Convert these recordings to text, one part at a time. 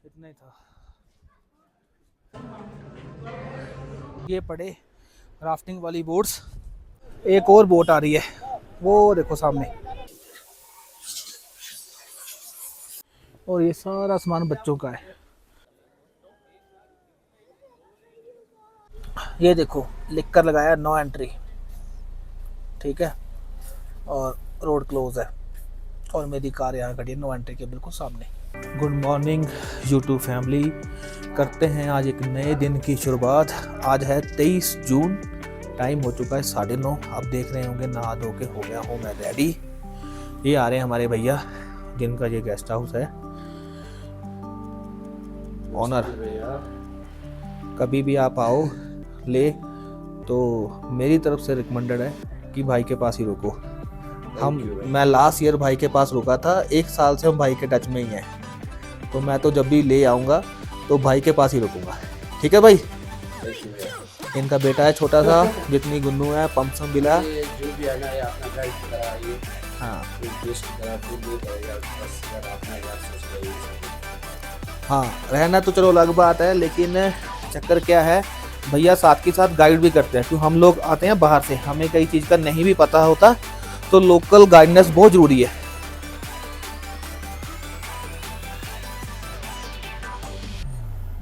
इतना ही था। ये पड़े राफ्टिंग वाली बोट्स। एक और बोट आ रही है, वो देखो सामने। और ये सारा सामान बच्चों का है। ये देखो लिख कर लगाया नो एंट्री, ठीक है, और रोड क्लोज है। और मेरी कार यहाँ खड़ी है नो एंट्री के बिल्कुल सामने। गुड मॉर्निंग यूट्यूब फैमिली, करते हैं आज एक नए दिन की शुरुआत। आज है 23 जून, टाइम हो चुका है 9:30। अब देख रहे होंगे नहा धो के हो गया हूँ मैं रेडी। ये आ रहे हैं हमारे भैया जिनका ये गेस्ट हाउस है। ऑनर, कभी भी आप आओ ले तो मेरी तरफ से रिकमेंडेड है कि भाई के पास ही रुको। मैं लास्ट ईयर भाई के पास रुका था, 1 साल से हम भाई के टच में ही हैं, तो मैं तो जब भी ले आऊँगा तो भाई के पास ही रुकूंगा। ठीक है भाई। इनका बेटा है छोटा सा, जितनी गुन्नू है पंपसम बिला। हाँ, रहना तो चलो अलग बात है, लेकिन चक्कर क्या है, भैया साथ के साथ गाइड भी करते हैं। क्योंकि हम लोग आते हैं बाहर से, हमें कई चीज़ का नहीं भी पता होता, तो लोकल गाइडेंस बहुत ज़रूरी है।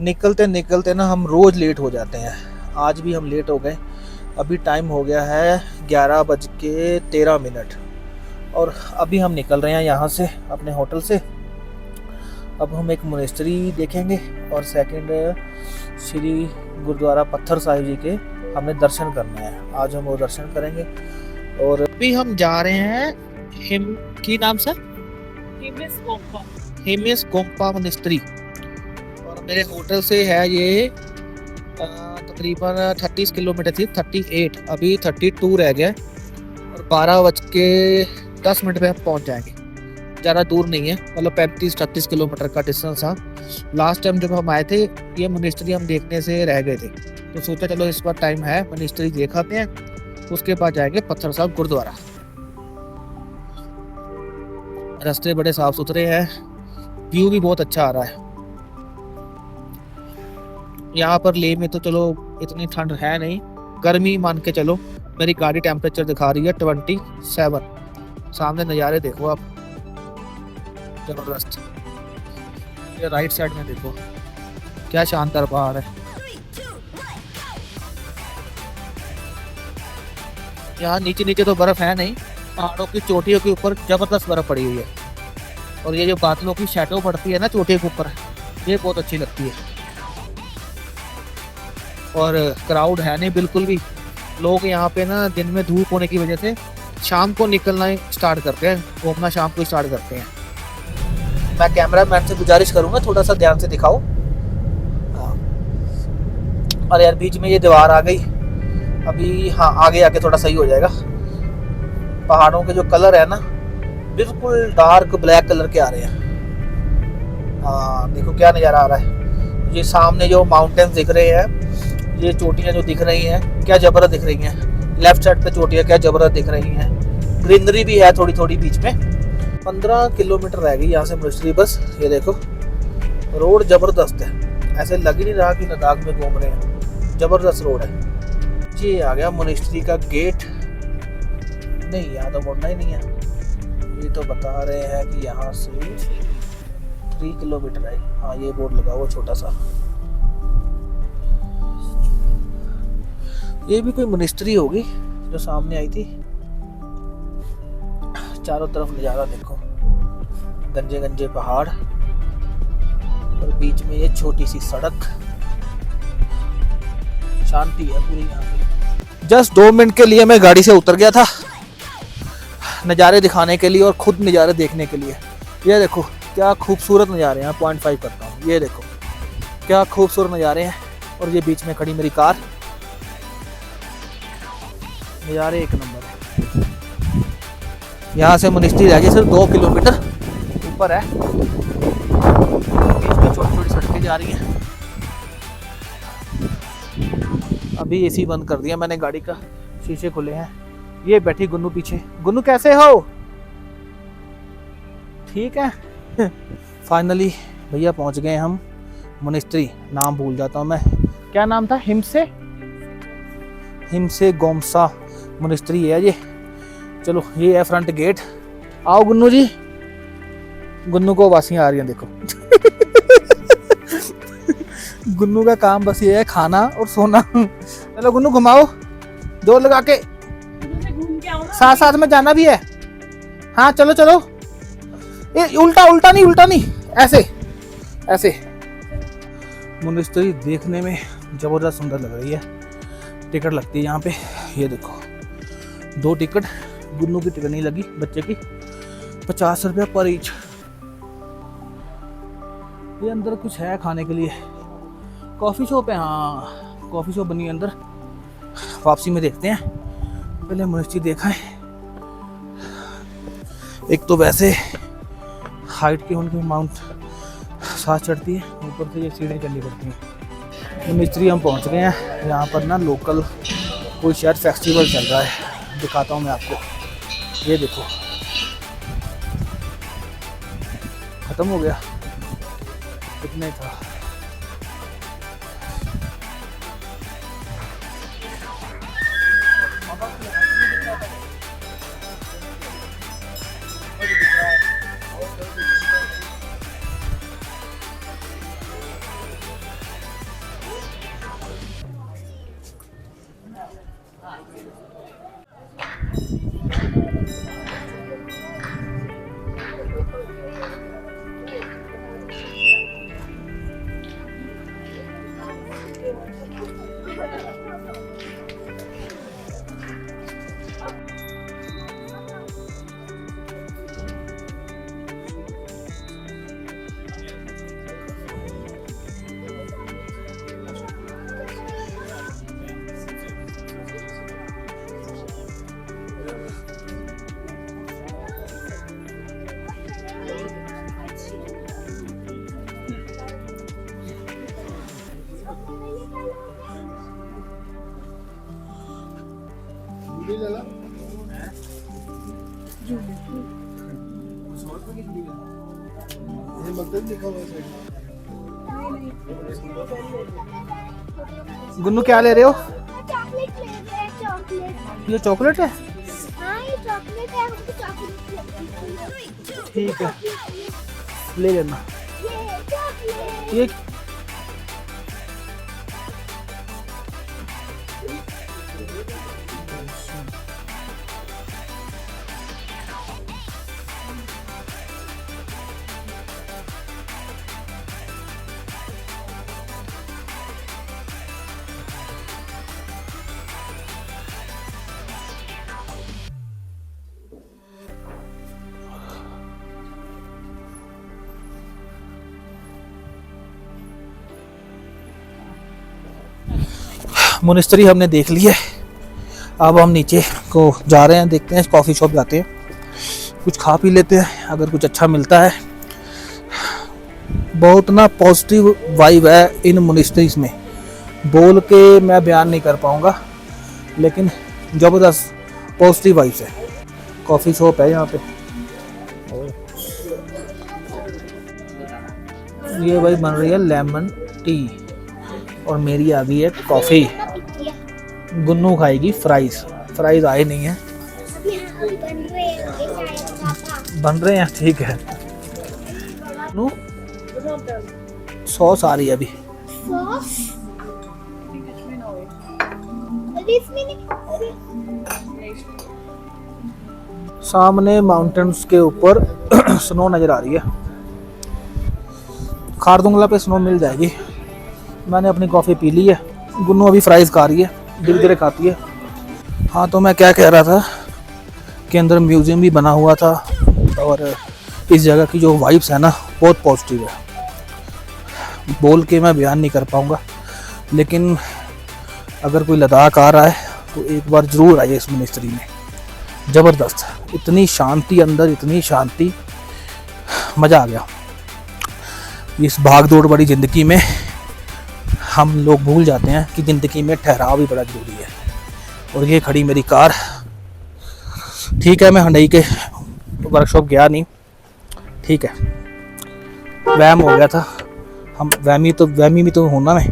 निकलते निकलते ना हम रोज़ लेट हो जाते हैं। आज भी हम लेट हो गए। अभी टाइम हो गया है 11:13 और अभी हम निकल रहे हैं यहाँ से अपने होटल से। अब हम एक मोनेस्ट्री देखेंगे और सेकंड श्री गुरुद्वारा पत्थर साहिब जी के हमें दर्शन करना है। आज हम वो दर्शन करेंगे। और अभी हम जा रहे हैं की नाम से हेमिस गोम्पा मोनेस्ट्री। और मेरे होटल से है ये तकरीबन 30 किलोमीटर थी, 38, अभी 32 रह गया और 12:10 पे हम पहुंच जाएंगे। ज़्यादा दूर नहीं है, मतलब 35-38 किलोमीटर का डिस्टेंस था। लास्ट टाइम जब हम आए थे ये मोनेस्ट्री हम देखने से रह गए थे, तो सोचा चलो इस बार टाइम है मोनेस्ट्री देखाते हैं, उसके बाद जाएंगे पत्थर साहिब गुरुद्वारा। रास्ते बड़े साफ सुथरे हैं, व्यू भी बहुत अच्छा आ रहा है। यहाँ पर लेह में तो चलो इतनी ठंड है नहीं, गर्मी मान के चलो। मेरी गाड़ी टेम्परेचर दिखा रही है 27। सामने नज़ारे देखो आप, जबरदस्त। ये राइट साइड में देखो क्या शानदार पहाड़ है। यहाँ नीचे नीचे तो बर्फ है नहीं, पहाड़ों की चोटियों के ऊपर जबरदस्त बर्फ पड़ी हुई है। और ये जो बादलों की शैडो पड़ती है ना चोटियों के ऊपर, ये बहुत अच्छी लगती है। और क्राउड है नहीं बिल्कुल भी। लोग यहाँ पे ना दिन में धूप होने की वजह से शाम को निकलना स्टार्ट करते हैं, घूमना शाम को स्टार्ट करते हैं। मैं कैमरा मैन से गुजारिश करूंगा थोड़ा सा ध्यान से दिखाओ। हाँ, और यार बीच में ये दीवार आ गई अभी। हाँ, आगे आके थोड़ा सही हो जाएगा। पहाड़ों के जो कलर है ना बिल्कुल डार्क ब्लैक कलर के आ रहे हैं। हाँ देखो क्या नज़ारा आ रहा है। ये सामने जो माउंटेन्स दिख रहे हैं, ये चोटियाँ जो दिख रही हैं क्या जबरदस्त दिख रही हैं। लेफ्ट साइड पे चोटियाँ क्या जबरदस्त दिख रही हैं। ग्रीनरी भी है थोड़ी थोड़ी बीच में। 15 किलोमीटर रह गई यहाँ से मोनेस्ट्री बस। ये देखो रोड जबरदस्त है, ऐसे लग ही नहीं रहा कि लद्दाख में घूम रहे हैं। जबरदस्त रोड है। ये आ गया मोनेस्ट्री का गेट। नहीं, यहाँ तो मुड़ना ही नहीं है। ये तो बता रहे हैं कि यहाँ से 3 किलोमीटर है। हाँ, ये बोर्ड लगा हुआ छोटा सा। ये भी कोई मोनेस्ट्री होगी जो सामने आई थी। चारों तरफ नज़ारा देखो, गंजे गंजे पहाड़ और बीच में ये छोटी सी सड़क। शांति है पूरी यहाँ पे। जस्ट 2 मिनट के लिए मैं गाड़ी से उतर गया था नज़ारे दिखाने के लिए और खुद नज़ारे देखने के लिए। ये देखो क्या खूबसूरत नज़ारे हैं। 0.5 करता हूँ। ये देखो क्या खूबसूरत नज़ारे हैं। और ये बीच में खड़ी मेरी कार। नज़ारे एक नंबर है। यहाँ से मोनेस्ट्री रह गई सिर्फ 2 किलोमीटर ऊपर है। बीच में छोटी छोटी सड़कें जा रही हैं। अभी एसी बंद कर दिया मैंने गाड़ी का, शीशे खुले हैं। ये बैठी गुन्नू पीछे। गुन्नू कैसे हो? ठीक है। फाइनली भैया पहुंच गए हम मोनेस्ट्री, नाम भूल जाता हूँ मैं, क्या नाम था, हिमसे गोमसा मोनेस्ट्री है ये। चलो ये है फ्रंट गेट। आओ गुन्नू जी, गुन्नू को वासियाँ आ रही हैं देखो। गुन्नू का काम बस ये है खाना और सोना। चलो गुन्नू घुमाओ, जोर लगा के, साथ साथ में जाना भी है। हाँ चलो चलो, ये उल्टा उल्टा नहीं, ऐसे ऐसे। मोनेस्ट्री देखने में जबरदस्त सुंदर लग रही है। टिकट लगती है यहाँ पे, ये देखो 2 टिकट। गुन्नू की टिकट नहीं लगी, बच्चे की 50 रुपया पर ईच। ये अंदर कुछ है खाने के लिए, कॉफ़ी शॉप है। हाँ कॉफ़ी शॉप बनी है अंदर, वापसी में देखते हैं। पहले मोनेस्ट्री देखा है। एक तो वैसे हाइट के उनके माउंट सांस चढ़ती है, ऊपर से ये सीढ़ी चलनी पड़ती है। मोनेस्ट्री हम पहुंच गए हैं। यहाँ पर ना लोकल कोई शायद फेस्टिवल चल रहा है, दिखाता हूँ मैं आपको। ये देखो खत्म हो गया, इतना ही था। गुन्नू क्या ले रहे हो? चॉकलेट ले रहे हैं, चॉकलेट। ये चॉकलेट है? हाँ ये चॉकलेट है, हमको चॉकलेट। ठीक है ले लेना। ये चॉकलेट। ये मोनेस्ट्री हमने देख ली है। अब हम नीचे को जा रहे हैं, देखते हैं कॉफ़ी शॉप जाते हैं, कुछ खा पी लेते हैं अगर कुछ अच्छा मिलता है। बहुत ना पॉजिटिव वाइब है इन मोनेस्ट्रीज में, बोल के मैं बयान नहीं कर पाऊँगा, लेकिन ज़बरदस्त पॉजिटिव वाइब्स है। कॉफ़ी शॉप है यहाँ पे। ये भाई बन रही है लेमन टी और मेरी आ गई है कॉफ़ी। गुन्नू खाएगी फ्राइज, फ्राइज आए नहीं है, बन रहे हैं। ठीक है सॉस आ रही है अभी। सामने माउंटेन्स के ऊपर स्नो नजर आ रही है। खारदुंगला पे स्नो मिल जाएगी। मैंने अपनी कॉफ़ी पी ली है, गुन्नू अभी फ्राइज खा रही है, धीरे धीरे खाती है। हाँ तो मैं क्या कह रहा था कि अंदर म्यूज़ियम भी बना हुआ था और इस जगह की जो वाइब्स है ना बहुत पॉजिटिव है, बोल के मैं बयान नहीं कर पाऊँगा, लेकिन अगर कोई लद्दाख आ रहा है तो एक बार ज़रूर आइए इस मोनेस्ट्री में। ज़बरदस्त, इतनी शांति अंदर, इतनी शांति, मज़ा आ गया। इस भाग दौड़ बड़ी ज़िंदगी में हम लोग भूल जाते हैं कि ज़िंदगी में ठहराव भी बड़ा ज़रूरी है। और ये खड़ी मेरी कार, ठीक है मैं हुंडई के वर्कशॉप गया नहीं, ठीक है वहम हो गया था, हम वहमी भी तो हूं ना मैं।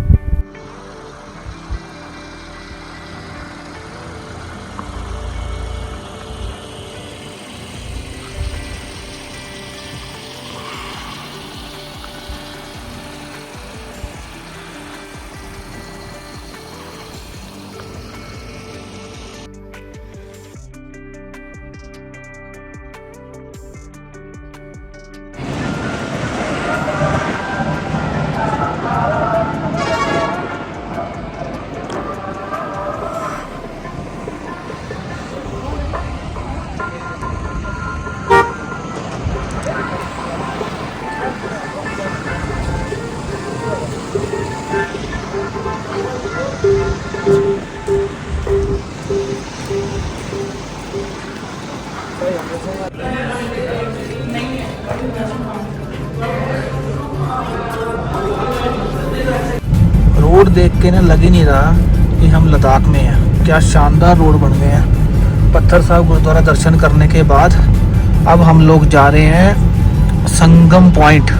रोड देख के ना लग ही नहीं रहा कि हम लद्दाख में हैं। क्या शानदार रोड बन गए हैं। पत्थर साहब गुरुद्वारा दर्शन करने के बाद अब हम लोग जा रहे हैं संगम पॉइंट।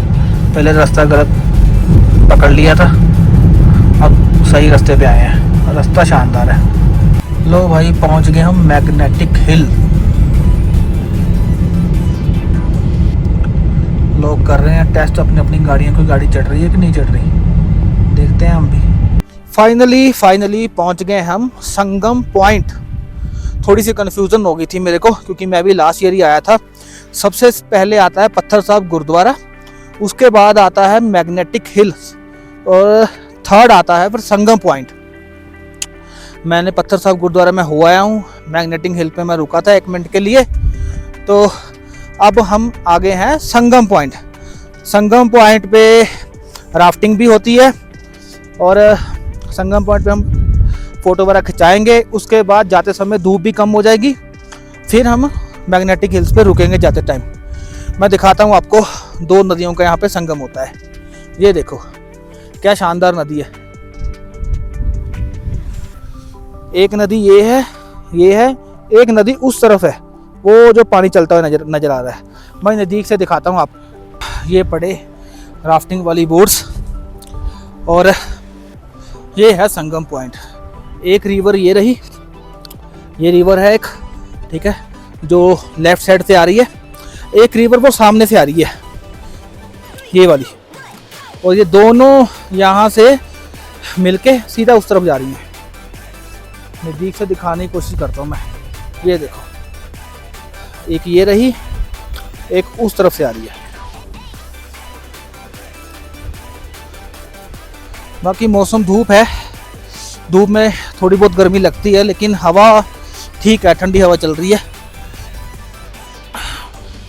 पहले रास्ता गलत पकड़ लिया था, अब सही रास्ते पे आए हैं। रास्ता शानदार है। लो भाई पहुंच गए हम मैग्नेटिक हिल। लोग कर रहे हैं टेस्ट अपनी अपनी गाड़ियों की, गाड़ी चढ़ रही है कि नहीं चढ़ रही, देखते हैं हम भी। फाइनली पहुंच गए हम संगम पॉइंट। थोड़ी सी कन्फ्यूज़न हो गई थी मेरे को, क्योंकि मैं भी लास्ट ईयर ही आया था। सबसे पहले आता है पत्थर साहब गुरुद्वारा, उसके बाद आता है मैग्नेटिक हिल्स, और थर्ड आता है फिर संगम पॉइंट। मैंने पत्थर साहब गुरुद्वारा में हो आया हूँ, मैग्नेटिक हिल पे मैं रुका था 1 मिनट के लिए। तो अब हम आगे हैं संगम पॉइंट। संगम पॉइंट पे राफ्टिंग भी होती है, और संगम पॉइंट पे हम फ़ोटो वगैरह खिंचाएंगे। उसके बाद जाते समय धूप भी कम हो जाएगी, फिर हम मैग्नेटिक हिल्स पे रुकेंगे जाते टाइम। मैं दिखाता हूँ आपको, 2 नदियों का यहाँ पे संगम होता है। ये देखो क्या शानदार नदी है। एक नदी ये है, एक नदी उस तरफ है, वो जो पानी चलता हुआ नजर आ रहा है। मैं नज़दीक से दिखाता हूँ आप। ये पड़े राफ्टिंग वाली बोट्स, और ये है संगम पॉइंट। एक रिवर ये रही, ये रिवर है एक, ठीक है, जो लेफ्ट साइड से आ रही है। एक रिवर वो सामने से आ रही है, ये वाली, और ये दोनों यहाँ से मिलके सीधा उस तरफ जा रही हैं। नज़दीक से दिखाने की कोशिश करता हूँ मैं। ये देखो, एक ये रही, एक उस तरफ से आ रही है। बाकी मौसम धूप है, धूप में थोड़ी बहुत गर्मी लगती है, लेकिन हवा ठीक है, ठंडी हवा चल रही है।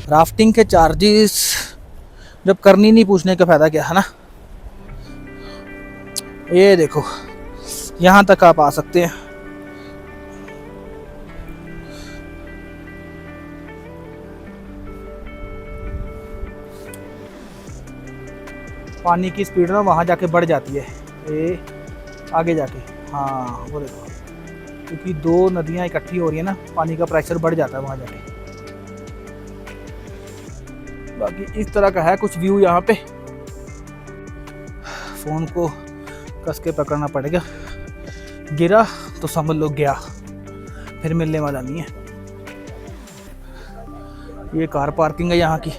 राफ्टिंग के चार्जेस जब करनी नहीं, पूछने का फ़ायदा क्या है ना। ये देखो यहाँ तक आप आ सकते हैं। पानी की स्पीड ना वहाँ जाके बढ़ जाती है, ये आगे जाके, हाँ वो देखो, क्योंकि 2 नदियाँ इकट्ठी हो रही है ना, पानी का प्रेशर बढ़ जाता है वहाँ जाके। बाकी इस तरह का है कुछ व्यू यहाँ पे। फ़ोन को कस के पकड़ना पड़ेगा, गिरा तो समझ लो गया, फिर मिलने वाला नहीं है। ये कार पार्किंग है यहाँ की,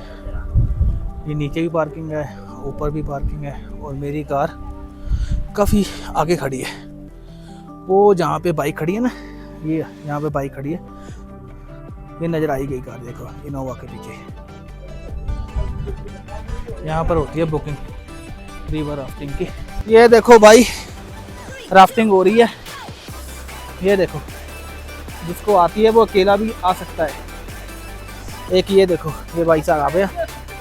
ये नीचे भी पार्किंग है, ऊपर भी पार्किंग है, और मेरी कार काफ़ी आगे खड़ी है। वो जहाँ पे बाइक खड़ी है ना, ये यहाँ पे बाइक खड़ी है, ये नज़र आई गई कार, देखो इनोवा के पीछे। यहाँ पर होती है बुकिंग रिवर राफ्टिंग की। ये देखो भाई राफ्टिंग हो रही है, ये देखो, जिसको आती है वो अकेला भी आ सकता है। एक ये देखो, ये भाई साहब आ गया,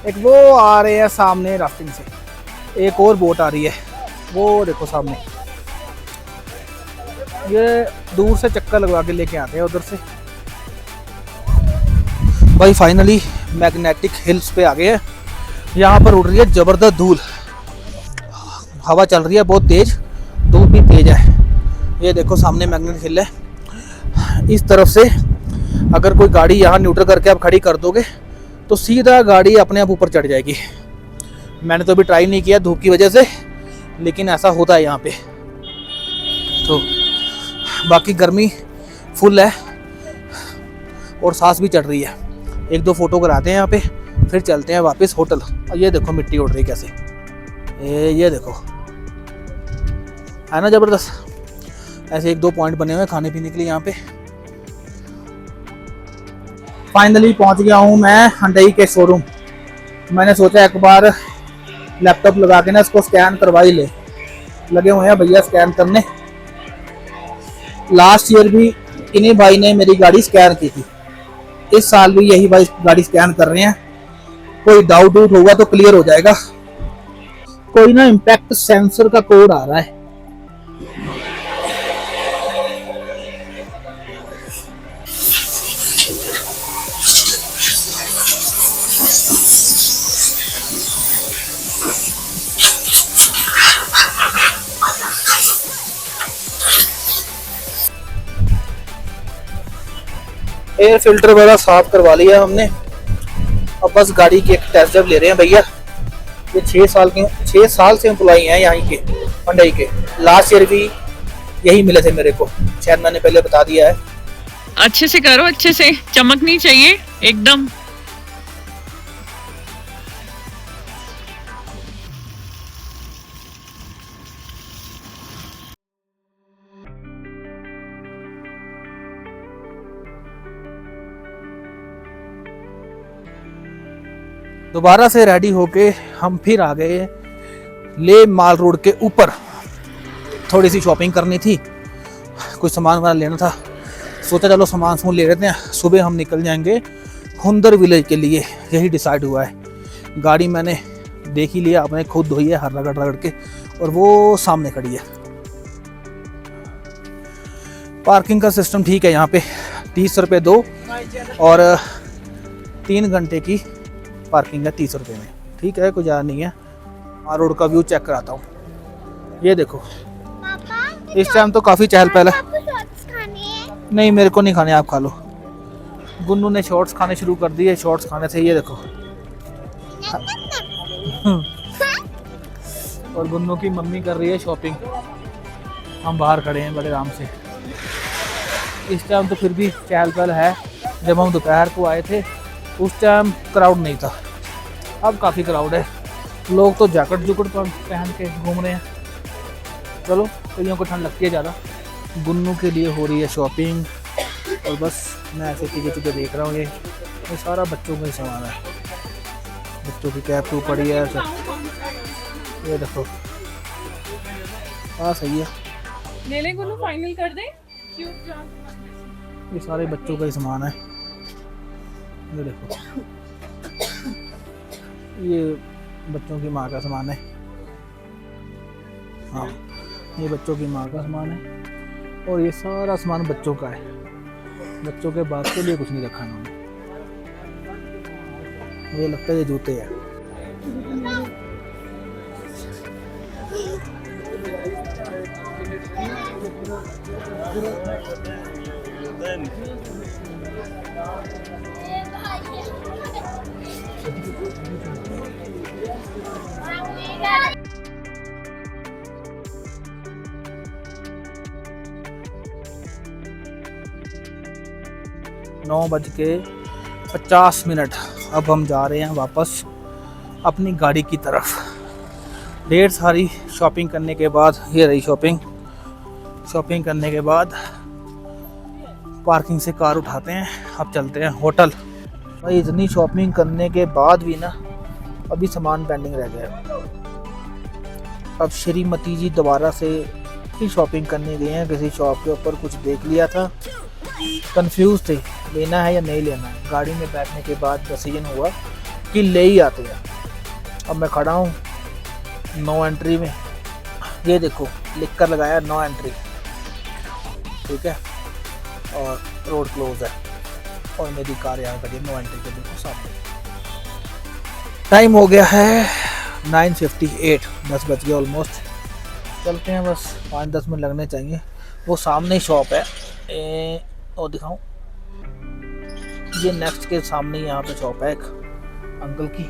एक वो आ रहे हैं सामने राफ्टिंग से, एक और बोट आ रही है, वो देखो सामने। ये दूर से चक्कर लगवा के लेके आते हैं उधर से। भाई फाइनली मैग्नेटिक हिल्स पे आ गए हैं। यहाँ पर उड़ रही है ज़बरदस्त धूल, हवा चल रही है बहुत तेज़, धूप भी तेज़ है। ये देखो सामने मैग्नेटिक हिल है। इस तरफ से अगर कोई गाड़ी यहाँ न्यूट्रल करके आप खड़ी कर दोगे तो सीधा गाड़ी अपने आप ऊपर चढ़ जाएगी। मैंने तो अभी ट्राई नहीं किया धूप की वजह से, लेकिन ऐसा होता है यहाँ पे। तो बाकी गर्मी फुल है और सांस भी चढ़ रही है। एक दो फोटो कराते हैं यहाँ पे, फिर चलते हैं वापस होटल। और ये देखो मिट्टी उड़ रही कैसे, ये देखो है ना ज़बरदस्त। ऐसे एक दो पॉइंट बने हुए हैं खाने पीने के लिए यहाँ पे। फाइनली पहुँच गया हूँ मैं हुंडई के शोरूम। मैंने सोचा एक बार लैपटॉप लगा के ना इसको स्कैन करवा ही ले। लगे हुए हैं भैया स्कैन करने। लास्ट ईयर भी इन्हीं भाई ने मेरी गाड़ी स्कैन की थी, इस साल भी यही भाई गाड़ी स्कैन कर रहे हैं। कोई डाउट होगा तो क्लियर हो जाएगा। कोई ना इम्पैक्ट सेंसर का कोड आ रहा है। एयर फिल्टर वगैरह साफ करवा लिया हमने। अब बस गाड़ी की एक टेस्ट ड्राइव ले रहे हैं भैया। ये 6 साल से एम्प्लॉई हैं यहाँ के हुंडई के। लास्ट ईयर भी यही मिले थे मेरे को, शायद मैंने पहले बता दिया है। अच्छे से करो, अच्छे से, चमकनी चाहिए एकदम। दोबारा से रेडी होके हम फिर आ गए ले माल रोड के ऊपर। थोड़ी सी शॉपिंग करनी थी, कुछ सामान वगैरह लेना था। सोचा चलो सामान ले लेते हैं। सुबह हम निकल जाएंगे हुंदर विलेज के लिए, यही डिसाइड हुआ है। गाड़ी मैंने देख ही लिया, आपने खुद धोई है हर रगड़ रगड़ के, और वो सामने खड़ी है। पार्किंग का सिस्टम ठीक है यहाँ पे, 30 रुपये दो और 3 घंटे की पार्किंग है 30 रुपये में। ठीक है, कोई ज़्यादा नहीं है। रोड का व्यू चेक कराता हूँ। ये देखो इस टाइम तो काफ़ी चहल पहल है। नहीं मेरे को नहीं खाने, आप खा लो। गुन्नू ने शॉर्ट्स खाने शुरू कर दिए। शॉर्ट्स खाने से ये देखो। और गुन्नू की मम्मी कर रही है शॉपिंग। हम बाहर खड़े हैं बड़े आराम से। इस टाइम तो फिर भी चहल पहल है। जब हम दोपहर को आए थे उस टाइम क्राउड नहीं था, अब काफ़ी क्राउड है। लोग तो जैकेट जुकेट पहन के घूम रहे हैं। चलो, कईयों को ठंड लगती है ज़्यादा। गुन्नू के लिए हो रही है शॉपिंग, और बस मैं ऐसे चीज़ें चीज़ें देख रहा हूँ। ये सारा बच्चों का ही सामान है। बच्चों की कैप टू पड़ी है सब। ये देखो, हाँ सही है। ले ले गुन्नू, फाइनल कर दे। ये सारे बच्चों का ही सामान है। ये देखो, ये बच्चों की माँ का सामान है। हाँ, ये बच्चों की माँ का सामान है, और ये सारा सामान बच्चों का है। बच्चों के बाद के लिए कुछ नहीं रखा इन्होंने। मुझे लगता है ये जूते हैं। नौ बज के 50 मिनट। अब हम जा रहे हैं वापस अपनी गाड़ी की तरफ। ढेर सारी शॉपिंग करने के बाद, ये रही शॉपिंग करने के बाद पार्किंग से कार उठाते हैं। अब चलते हैं होटल। भाई इतनी शॉपिंग करने के बाद भी ना अभी सामान पेंडिंग रह गया। अब श्रीमती जी दोबारा से ही शॉपिंग करने गए हैं किसी शॉप के ऊपर। कुछ देख लिया था, कंफ्यूज थे लेना है या नहीं लेना है। गाड़ी में बैठने के बाद डिसीजन हुआ कि ले ही आते हैं। अब मैं खड़ा हूँ नो एंट्री में। ये देखो लिख कर लगाया नो एंट्री, ठीक है, और रोड क्लोज है, और मेरी कार यहाँ खड़ी नो एंट्री के बिल्कुल सामने। टाइम हो गया है 9:58, 10 बज गए ऑलमोस्ट। चलते हैं, बस 5-10 मिनट लगने चाहिए। वो सामने ही शॉप है, और दिखाऊं, ये नेक्स्ट के सामने यहाँ पे शॉप है एक अंकल की।